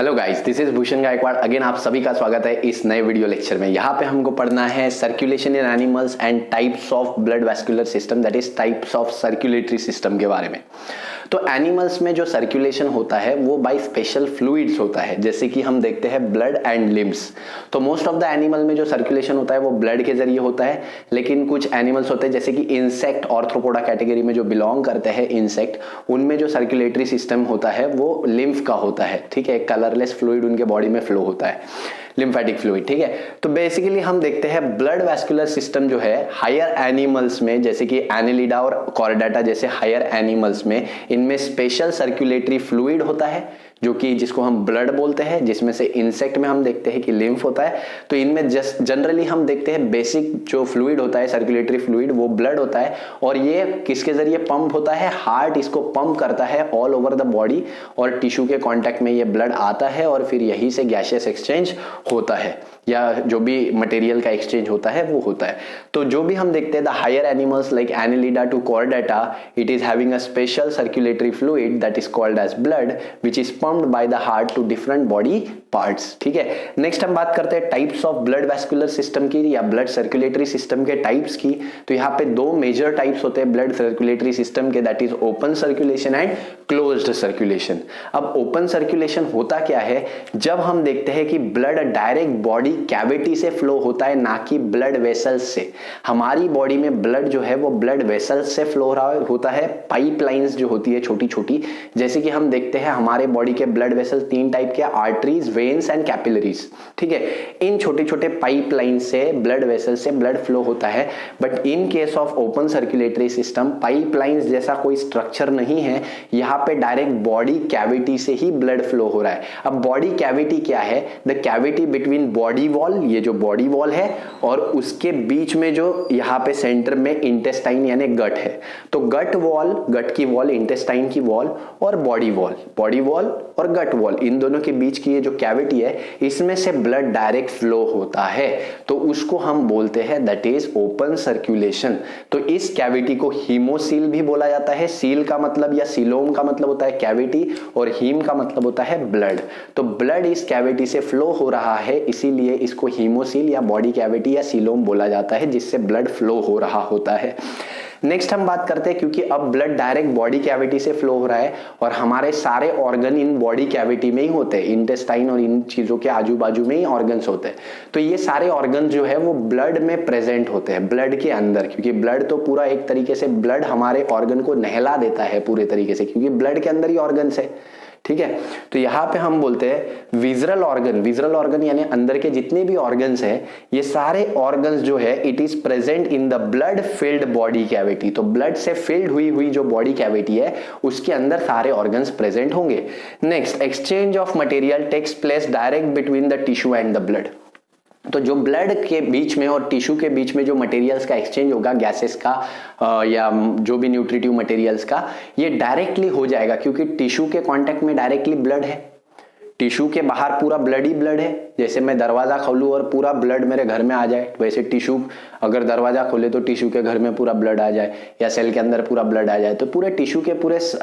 Hello guys, this is Bhushan Gaikwad. Again आप सभी का स्वागत है इस नए वीडियो लेक्चर में। यहाँ पे हमको पढ़ना है circulation in animals and types of blood vascular system, that is types of circulatory system के बारे में। तो एनिमल्स में जो सर्कुलेशन होता है वो बाय स्पेशल फ्लूइड्स होता है, जैसे कि हम देखते हैं ब्लड एंड लिम्स। तो मोस्ट ऑफ द एनिमल में जो सर्कुलेशन होता है वो ब्लड के जरिए होता है, लेकिन कुछ एनिमल्स होते हैं जैसे कि इंसेक्ट, ऑर्थ्रोपोडा कैटेगरी में जो बिलोंग करते हैं इंसेक्ट, उनमें जो सर्कुलेटरी सिस्टम होता है वो लिम्फ का होता है। ठीक है, कलरलेस फ्लूइड उनके बॉडी में फ्लो होता है, लिम्फेटिक फ्लूइड। ठीक है, तो बेसिकली हम देखते हैं ब्लड वैस्कुलर सिस्टम जो है हायर एनिमल्स में, जैसे कि एनिलिडा और कॉर्डेटा जैसे हायर एनिमल्स में, इनमें स्पेशल सर्कुलेटरी फ्लूइड होता है जो कि जिसको हम ब्लड बोलते हैं, जिसमें से इंसेक्ट में हम देखते हैं कि लिम्फ होता है। तो इनमें जस्ट जनरली हम देखते हैं बेसिक जो फ्लूइड होता है सर्कुलेटरी फ्लूइड वो ब्लड होता है, और ये किसके जरिए पंप होता है? हार्ट इसको पंप करता है ऑल ओवर द बॉडी, और टिश्यू के कांटेक्ट में ये ब्लड आता है और फिर यहीं से गैसियस एक्सचेंज होता है, या जो भी मटेरियल का एक्सचेंज होता है वो होता है। तो जो भी हम देखते हैं the higher animals like Annelida to Chordata, it is having a special circulatory fluid that is called as blood which is pumped by the heart to different body parts. ठीक है, नेक्स्ट हम बात करते हैं types of blood vascular system की, या blood circulatory system के types की। तो यहाँ पे दो मेजर टाइप्स होते हैं ब्लड सर्कुलेटरी सिस्टम के, that is open circulation and closed circulation. अब ओपन सर्कुलेशन होता क्या है? जब हम देखते हैं कि ब्लड डायरेक्ट बॉडी कैविटी से फ्लो होता है, ना कि ब्लड वेसल्स से। हमारी बॉडी में ब्लड जो है वो ब्लड वेसल्स से फ्लो होता है, पाइपलाइंस जो होती है छोटी छोटी, जैसे कि हम देखते हैं हमारे बॉडी के ब्लड वेसल तीन टाइप के, आर्टरीज, वेन्स एंड कैपिलरीज। ठीक है, इन छोटे छोटे पाइपलाइन से ब्लड वेसल से ब्लड फ्लो होता है। But in case of open circulatory system pipelines जैसा कोई स्ट्रक्चर नहीं है, यहाँ पे डायरेक्ट बॉडी कैविटी से ही ब्लड फ्लो हो रहा है। अब बॉडी कैविटी क्या है? The cavity between body wall, ये जो बॉडी वॉल है, और उसके बीच में जो यहाँ पे सेंटर में इंटेस्टाइन यानी गट है। तो गट वॉल, गट की वॉल, इंटेस्टाइन की वॉल, और बॉडी वॉल, बॉडी वॉल और गट वॉल, इन दोनों के बीच की ये जो कैविटी है, इसमें से ब्लड डायरेक्ट फ्लो होता है। तो उसको हम बोलते हैं दैट इज ओपन सर्कुलेशन। तो इस कैविटी को हीमोसील भी बोला जाता है। सील का मतलब या सीलोम का मतलब होता है कैविटी, और हीम का मतलब होता है ब्लड। तो ब्लड इस कैविटी से फ्लो हो रहा है, इसीलिए इसको हीमोसील या बॉडी कैविटी या सीलोम बोला जाता है, जिससे ब्लड फ्लो हो रहा होता है। नेक्स्ट हम बात करते हैं, क्योंकि अब ब्लड डायरेक्ट बॉडी कैविटी से फ्लो हो रहा है और हमारे सारे ऑर्गन इन बॉडी कैविटी में ही होते हैं, इंटेस्टाइन और इन चीजों के आजू बाजू में ही ऑर्गन्स होते हैं। तो ये सारे ऑर्गन जो है वो ब्लड में प्रेजेंट होते हैं, ब्लड के अंदर, क्योंकि ब्लड तो पूरा एक तरीके से ब्लड हमारे ऑर्गन को नहला देता है पूरे तरीके से, क्योंकि ब्लड के अंदर ही ऑर्गन्स है। ठीक है, तो यहाँ पे हम बोलते हैं विजरल ऑर्गन। विजरल ऑर्गन यानी अंदर के जितने भी ऑर्गन्स हैं, ये सारे ऑर्गन्स जो है it is present in the blood filled body cavity. तो ब्लड से फिल्ड हुई जो बॉडी कैविटी है उसके अंदर सारे ऑर्गन्स प्रेजेंट होंगे। Next, exchange of material takes place direct between the tissue and the blood. तो जो ब्लड के बीच में और टिश्यू के बीच में जो मटेरियल्स का एक्सचेंज होगा, गैसेस का या जो भी न्यूट्रिटिव मटेरियल्स का, ये डायरेक्टली हो जाएगा, क्योंकि टिश्यू के कांटेक्ट में डायरेक्टली ब्लड है। टिश्यू के बाहर पूरा ब्लड ही ब्लड है। जैसे मैं दरवाजा खोलूं और पूरा ब्लड मेरे घर में आ जाए, वैसे टिश्यू अगर दरवाजा खोले तो टिश्यू के घर में पूरा ब्लड आ जाए, या सेल के अंदर पूरा ब्लड आ जाए, तो पूरे टिश्यू के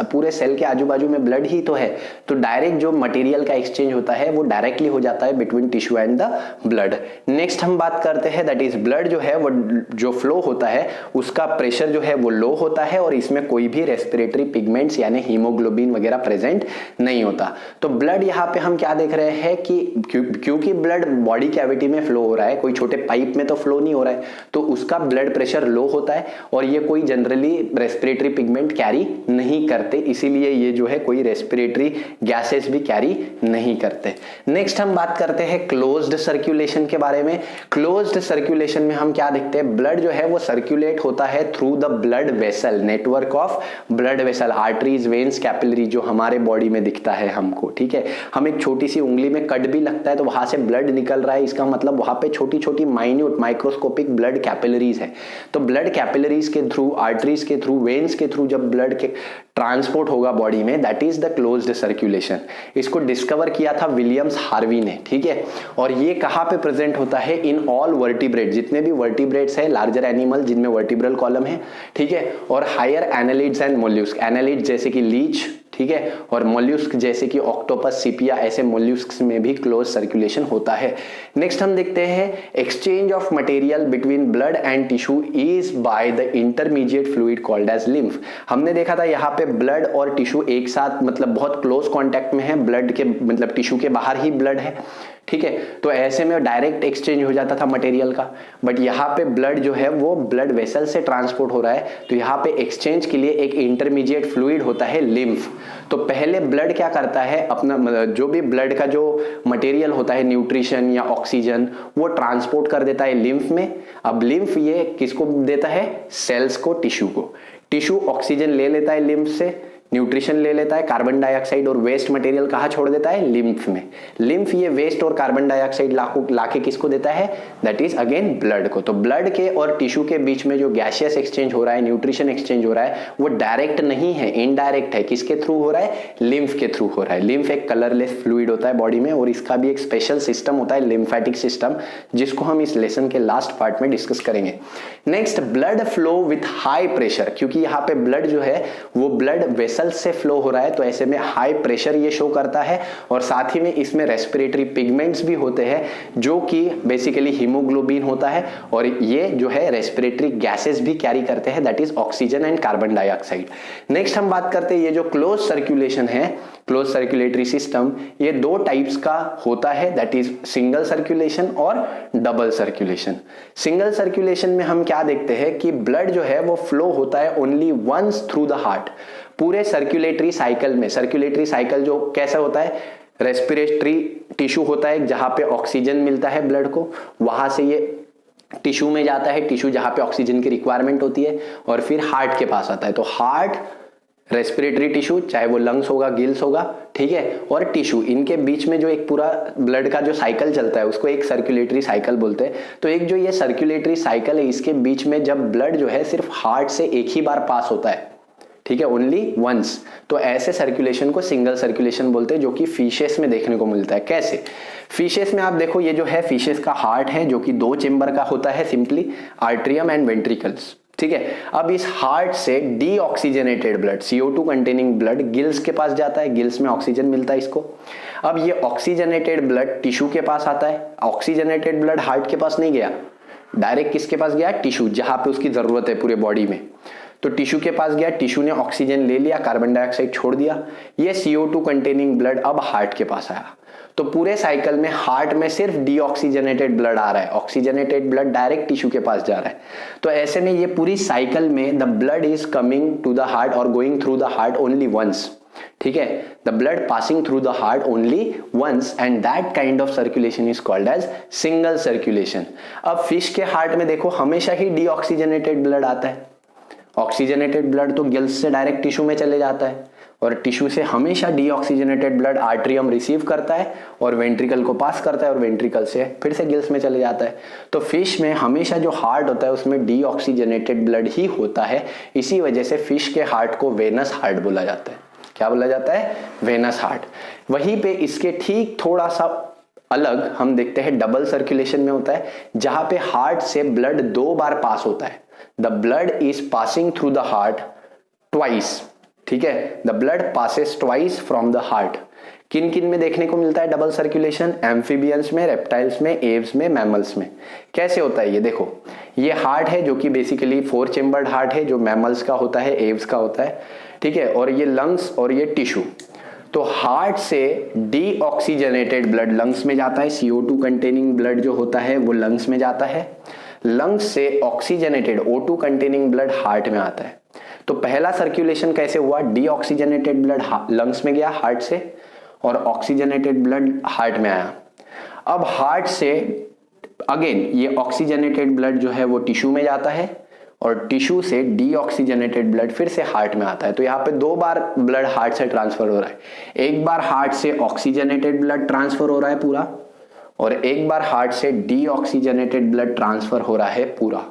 पूरे सेल के आजू बाजू में ब्लड ही तो है। तो डायरेक्ट जो मटेरियल का एक्सचेंज होता है वो डायरेक्टली हो जाता है between tissue and the blood. Next हम बात करते हैं दैट इज ब्लड जो है वो जो फ्लो होता है उसका प्रेशर जो है वो लो होता है, और इसमें कोई भी रेस्पिरेटरी पिगमेंट्स यानी हीमोग्लोबिन वगैरह प्रेजेंट नहीं होता। तो ब्लड यहाँ पे हम क्या देख रहे हैं कि क्योंकि ब्लड बॉडी कैविटी में फ्लो हो रहा है, कोई छोटे पाइप में तो फ्लो नहीं हो रहा है, तो उसका ब्लड प्रेशर लो होता है, और ये कोई जनरली रेस्पिरेटरी पिगमेंट कैरी नहीं करते, इसीलिए ये जो है कोई रेस्पिरेटरी गैसेस भी कैरी नहीं करते। नेक्स्ट हम बात करते हैं क्लोज्ड सर्कुलेशन के बारे में। क्लोज्ड सर्कुलेशन में हम क्या देखते हैं? ब्लड जो है वो सर्कुलेट होता है through the blood vessel, network of blood vessel, arteries, veins, capillary, जो हमारे बॉडी में दिखता है हमको। ठीक है, हम एक छोटी सी उंगली में कट भी लगता है तो वहां से ब्लड निकल रहा है, इसका मतलब वहां पे छोटी छोटी माइन्यूट माइक्रोस्कोपिक ब्लड कैपिलरीज है। तो ब्लड कैपिलरीज के थ्रू, आर्टरीज के थ्रू, वेन्स के थ्रू जब ब्लड के ट्रांसपोर्ट होगा बॉडी में, that is the closed circulation. इसको डिस्कवर किया था विलियम्स हार्वी ने। ठीक है, और ये कहां पे प्रेजेंट होता है? इन ऑल वर्टिब्रेट, जितने भी वर्टिब्रेट्स है, लार्जर एनिमल जिनमें वर्टिब्रल कॉलम है। ठीक है, और हायर एनालिड्स एंड मोल्यूस्क, एनालिड जैसे कि लीच, ठीक है। और मोल्यूस्क जैसे कि ऑक्टोपस, सीपिया, ऐसे मोल्यूस्क में भी क्लोज सर्कुलेशन होता है। नेक्स्ट हम देखते हैं exchange of material between blood and tissue is by the intermediate fluid called as lymph. हमने देखा था यहाँ पे ब्लड और टिश्यू एक साथ मतलब बहुत क्लोज कॉन्टेक्ट में है, ब्लड के मतलब टिश्यू के बाहर ही ब्लड है, ठीक है। तो ऐसे में डायरेक्ट एक्सचेंज हो जाता था मटेरियल का, बट यहाँ पे ब्लड जो है वो ब्लड वेसल से ट्रांसपोर्ट हो रहा है, तो यहाँ पे एक्सचेंज के लिए एक इंटरमीडिएट फ्लूइड होता है लिम्फ। तो पहले ब्लड क्या करता है, अपना जो भी ब्लड का जो मटेरियल होता है, न्यूट्रिशन या ऑक्सीजन, वो ट्रांसपोर्ट कर देता है लिम्फ में। अब लिम्फ ये किसको देता है, सेल्स को, टिश्यू को। टिश्यू ऑक्सीजन ले लेता है लिम्फ से, न्यूट्रिशन ले लेता है, कार्बन डाइऑक्साइड और वेस्ट मटेरियल कहाँ छोड़ देता है, लिम्फ में। लिम्फ ये वेस्ट और कार्बन डाइऑक्साइड लाके किसको देता है, दैट इज अगेन ब्लड को। तो ब्लड के और टिश्यू के बीच में जो गैसियस एक्सचेंज हो रहा है, न्यूट्रिशन एक्सचेंज हो रहा है, वो डायरेक्ट नहीं है, इनडायरेक्ट है। किसके थ्रू हो रहा है, लिम्फ के थ्रू हो रहा है। लिम्फ एक कलरलेस फ्लूइड होता है बॉडी में, और इसका भी एक स्पेशल सिस्टम होता है, लिम्फेटिक सिस्टम, जिसको हम इस लेसन के लास्ट पार्ट में डिस्कस करेंगे। Next, blood flow with high pressure, क्योंकि यहाँ पे ब्लड जो है वो ब्लड वेसल से फ्लो हो रहा है, तो ऐसे में हाई प्रेशर ये शो करता है। और साथ ही में इसमें रेस्पिरेटरी पिगमेंट्स भी होते हैं, जो कि बेसिकली हीमोग्लोबिन होता है, और ये जो है रेस्पिरेटरी गैसेस भी कैरी करते हैं, that is oxygen and carbon dioxide. Next हम बात करते हैं ये जो क्लोज सर्कुलेशन है, क्लोज सर्कुलेटरी सिस्टम, ये दो टाइप्स का होता है, दैट इज सिंगल सर्कुलेशन और डबल सर्कुलेशन। सिंगल सर्कुलेशन में हम क्या देखते हैं कि ब्लड जो है वो फ्लो होता है only once through the heart. पूरे सर्कुलेटरी साइकिल में, सर्कुलेटरी साइकिल जो कैसा होता है, रेस्पिरेटरी टिश्यू होता है जहां पे ऑक्सीजन मिलता है ब्लड को, वहां से ये टिश्यू में जाता है, टिश्यू जहां पे ऑक्सीजन की रिक्वायरमेंट होती है, और फिर हार्ट के पास आता है। तो हार्ट, रेस्पिरेटरी टिश्यू, चाहे वो लंग्स होगा, गिल्स होगा, ठीक है, और टिश्यू, इनके बीच में जो एक पूरा ब्लड का जो साइकिल चलता है उसको एक सर्कुलेटरी साइकिल बोलते हैं। तो एक जो ये सर्कुलेटरी साइकिल है, इसके बीच में जब ब्लड जो है सिर्फ हार्ट से एक ही बार पास होता है, ठीक है, ओनली वंस, तो ऐसे सर्कुलेशन को सिंगल सर्कुलेशन बोलते हैं, जो कि फिशेस में देखने को मिलता है। कैसे, फिशेस में आप देखो, ये जो है फिशेस का हार्ट है जो कि दो चेंबर का होता है, सिंपली आर्ट्रियम एंड वेंट्रिकल्स, ठीक है। अब इस हार्ट से deoxygenated blood, CO2 containing blood gills के पास जाता है, गिल्स में ऑक्सीजन मिलता है इसको। अब ये ऑक्सीजनेटेड ब्लड टिश्यू के पास आता है। ऑक्सीजनेटेड ब्लड हार्ट के पास नहीं गया, डायरेक्ट किसके पास गया, टिश्यू, जहां पे उसकी जरूरत है पूरे बॉडी में। तो टिश्यू के पास गया, टिश्यू ने ऑक्सीजन ले लिया, कार्बन डाइऑक्साइड छोड़ दिया, ये CO2 कंटेनिंग ब्लड अब हार्ट के पास आया। तो पूरे साइकिल में हार्ट में सिर्फ डीऑक्सीजनेटेड ब्लड आ रहा है, ऑक्सीजनेटेड ब्लड डायरेक्ट टिश्यू के पास जा रहा है। तो ऐसे में ये पूरी साइकिल में the blood is coming to the heart और going through the heart only once, ठीक है, the blood passing through the heart only once, and that kind of circulation is called as single circulation. अब fish के heart में देखो हमेशा ही deoxygenated blood आता है, ऑक्सीजनेटेड ब्लड तो गिल्स से डायरेक्ट टिश्यू में चले जाता है, और टिश्यू से हमेशा डीऑक्सीजनेटेड ब्लड आर्ट्रियम रिसीव करता है और वेंट्रिकल को पास करता है, और वेंट्रिकल से फिर से गिल्स में चले जाता है। तो फिश में हमेशा जो हार्ट होता है उसमें डीऑक्सीजनेटेड ब्लड ही होता है, इसी वजह से फिश के हार्ट को वेनस हार्ट बोला जाता है। क्या बोला जाता है, वेनस हार्ट। वहीं पे इसके ठीक थोड़ा सा अलग हम देखते हैं डबल सर्कुलेशन में होता है, जहां पे हार्ट से ब्लड दो बार पास होता है। The blood is passing through the heart twice, ठीक है, the blood passes twice from the heart. किन किन में देखने को मिलता है डबल सर्कुलेशन, एम्फीबियंस में, रेप्टाइल्स में, एव्स में, मैमल्स में। कैसे होता है ये देखो, ये हार्ट है जो कि बेसिकली 4 चेम्बर्ड हार्ट है, जो मैमल्स का होता है, एव्स का होता है, ठीक है, और ये लंग्स और ये टिश्यू। तो हार्ट से डीऑक्सीजनेटेड ब्लड लंग्स में जाता है, CO2 कंटेनिंग ब्लड जो होता है वो लंग्स में जाता है। लंग्स से oxygenated O2 containing blood heart में आता है। तो पहला सर्कुलेशन कैसे हुआ, डीऑक्सीजनेटेड ब्लड लंग्स में गया हार्ट से, और ऑक्सीजनेटेड ब्लड हार्ट में आया। अब हार्ट से अगेन ये ऑक्सीजनेटेड ब्लड जो है वो टिश्यू में जाता है, और टिश्यू से डीऑक्सीजनेटेड ब्लड फिर से हार्ट में आता है। तो यहाँ पे 2 बार ब्लड हार्ट से ट्रांसफर हो रहा है, एक बार हार्ट से ऑक्सीजनेटेड ब्लड ट्रांसफर हो रहा है पूरा, और एक बार हार्ट से डीऑक्सीजनेटेड ब्लड ट्रांसफर हो रहा है पूरा,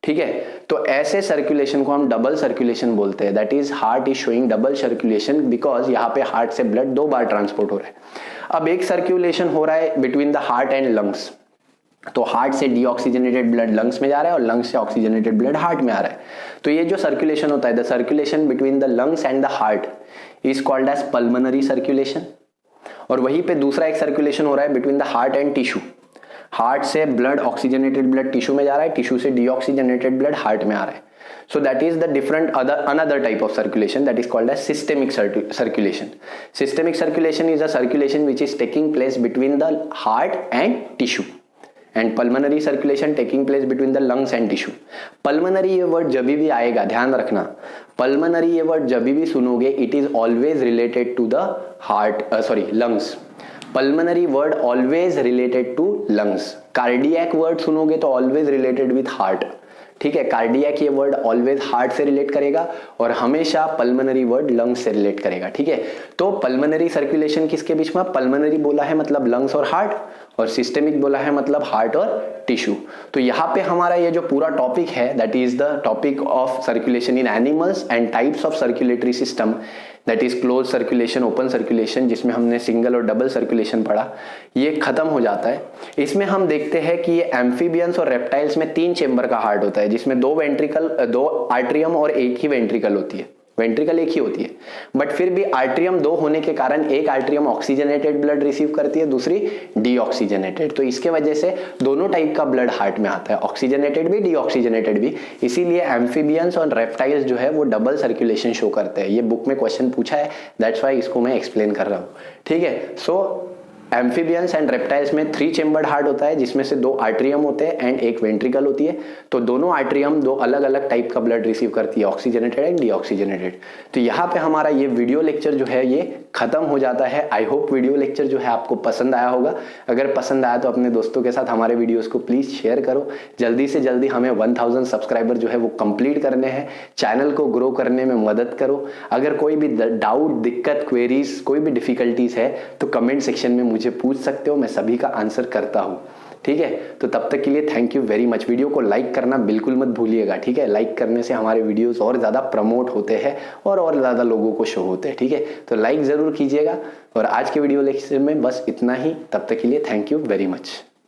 ठीक है। तो ऐसे सर्कुलेशन को हम डबल सर्कुलेशन बोलते हैं, that is heart is showing double circulation because यहाँ पे हार्ट से ब्लड 2 बार ट्रांसपोर्ट हो रहा है। अब एक सर्कुलेशन हो रहा है between the heart and lungs, तो हार्ट से डीऑक्सीजनेटेड ब्लड लंग्स में जा रहा है और लंग्स से ऑक्सीजनेटेड ब्लड हार्ट में आ रहा है। तो ये जो सर्कुलेशन होता है, the circulation between the lungs and the heart is called as pulmonary circulation. और वहीं पे दूसरा एक सर्कुलेशन हो रहा है between the heart and tissue. Heart से ब्लड, ऑक्सीजनेटेड ब्लड टिश्यू में जा रहा है, टिश्यू से डीऑक्सीजनेटेड ब्लड हार्ट में आ रहा है। So that is the different another type of circulation that is called as systemic circulation. Systemic circulation is a circulation which is taking place between the heart and tissue, and pulmonary circulation taking place between the lungs and tissue. Pulmonary ये word जब भी आएगा ध्यान रखना, pulmonary ये word जब भी सुनोगे it is always related to the heart, lungs. Pulmonary word always related to lungs. Cardiac word सुनोगे तो always related with heart. ठीक है, कार्डियक ये वर्ड ऑलवेज हार्ट से रिलेट करेगा और हमेशा पल्मोनरी वर्ड लंग्स से रिलेट करेगा। ठीक है, तो पल्मोनरी सर्कुलेशन किसके बीच में, पल्मोनरी बोला है मतलब लंग्स और हार्ट, और सिस्टेमिक बोला है मतलब हार्ट और टिश्यू। तो यहाँ पे हमारा ये जो पूरा टॉपिक है that is the topic of circulation in animals and types of circulatory system, that is close circulation, open circulation, जिसमें हमने सिंगल और डबल सर्कुलेशन पढ़ा, ये खत्म हो जाता है। इसमें हम देखते हैं कि ये एम्फीबियंस और रेप्टाइल्स में 3 चेंबर का हार्ट होता है, जिसमें 2 आर्ट्रियम और एक ही वेंट्रिकल होती है। वेंट्रिकल एक ही होती है, बट फिर भी आर्ट्रियम 2 होने के कारण एक आर्ट्रियम ऑक्सीजनेटेड ब्लड रिसीव करती है, दूसरी डीऑक्सीजनेटेड। तो इसके वजह से दोनों टाइप का ब्लड हार्ट में आता है, ऑक्सीजनेटेड भी डीऑक्सीजनेटेड भी। इसीलिए एम्फीबियंस और रेप्टाइल्स जो है वो डबल सर्कुलेशन शो करते हैं। ये बुक में क्वेश्चन पूछा है, दैट्स वाई इसको मैं एक्सप्लेन कर रहा हूँ। ठीक है, सो एम्फीबियंस एंड रेप्टाइल्स में 3 चेंबर्ड हार्ट होता है, जिसमें से 2 आर्ट्रियम होते हैं एंड एक वेंट्रिकल होती है। तो दोनों आर्ट्रियम 2 अलग अलग टाइप का ब्लड रिसीव करती है, ऑक्सीजनेटेड एंड डीऑक्सीजनेटेड। तो यहाँ पे हमारा ये वीडियो लेक्चर जो है ये खत्म हो जाता है। आई होप वीडियो लेक्चर जो है आपको पसंद आया होगा। अगर पसंद आया तो अपने दोस्तों के साथ हमारे वीडियोस को प्लीज शेयर करो। जल्दी से जल्दी हमें 1000 सब्सक्राइबर जो है वो कंप्लीट करने हैं। चैनल को ग्रो करने में मदद करो। अगर कोई भी डाउट, दिक्कत, क्वेरीज, कोई भी डिफिकल्टीज है तो कमेंट सेक्शन में मुझे पूछ सकते हो, मैं सभी का आंसर करता हूँ। ठीक है, तो तब तक के लिए thank you very much. Video को लाइक करना बिल्कुल मत भूलिएगा। ठीक है, लाइक करने से हमारे वीडियोस और ज़्यादा प्रमोट होते हैं और ज़्यादा लोगों को शो होते हैं। ठीक है, तो लाइक ज़रूर कीजिएगा। और आज के वीडियो लेक्चर में बस इतना ही। तब तक के लिए थैंक यू वेरी मच।